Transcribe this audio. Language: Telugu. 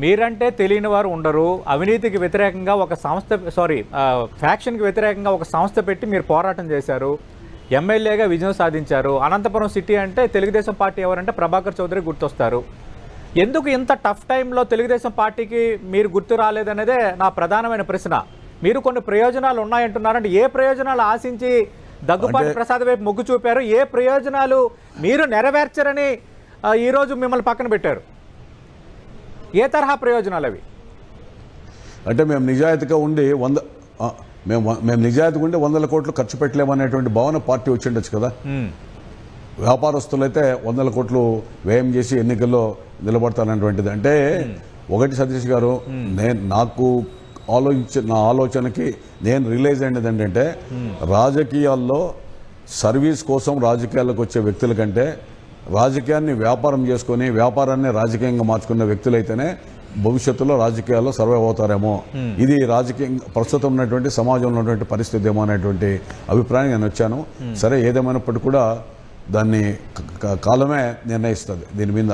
మీరంటే తెలియని వారు ఉండరు. అవినీతికి వ్యతిరేకంగా ఒక సంస్థ ఫ్యాక్షన్కి వ్యతిరేకంగా ఒక సంస్థ పెట్టి మీరు పోరాటం చేశారు. ఎమ్మెల్యేగా విజయం సాధించారు. అనంతపురం సిటీ అంటే తెలుగుదేశం పార్టీ ఎవరంటే ప్రభాకర్ చౌదరి గుర్తొస్తారు. ఎందుకు ఇంత టఫ్ టైంలో తెలుగుదేశం పార్టీకి మీరు గుర్తు రాలేదనేదే నా ప్రధానమైన ప్రశ్న. మీరు కొన్ని ప్రయోజనాలు ఉన్నాయంటున్నారంటే ఏ ప్రయోజనాలు ఆశించి దగ్గుపాటి ప్రసాద్ వైపు మొగ్గు చూపారు? ఏ ప్రయోజనాలు మీరు నెరవేర్చరని ఈరోజు మిమ్మల్ని పక్కన పెట్టారు? ఏ తరహా ప్రయోజనాలు అవి? అంటే మేము నిజాయితీగా ఉండి మేము నిజాయితీగా ఉండి 100 కోట్లు ఖర్చు పెట్టలేమనేటువంటి భావన పార్టీ వచ్చిండొచ్చు కదా. వ్యాపారస్తులైతే 100 కోట్లు వ్యయం చేసి ఎన్నికల్లో నిలబడతానటువంటిది. అంటే ఒకటి సతీష్ గారు, నాకు నా ఆలోచనకి నేను రిలైజ్ అయినది ఏంటంటే, రాజకీయాల్లో సర్వీస్ కోసం రాజకీయాల్లోకి వచ్చే వ్యక్తుల కంటే రాజకీయాన్ని వ్యాపారం చేసుకుని వ్యాపారాన్ని రాజకీయంగా మార్చుకున్న వ్యక్తులైతేనే భవిష్యత్తులో రాజకీయాల్లో సర్వైవ్ అవుతారేమో. ఇది రాజకీయంగా ప్రస్తుతం ఉన్నటువంటి సమాజంలో ఉన్నటువంటి పరిస్థితి ఏమో అనేటువంటి అభిప్రాయం నేను వచ్చాను. సరే, ఏదేమైనప్పటికీ కూడా దాన్ని కాలమే నిర్ణయిస్తుంది దీని మీద.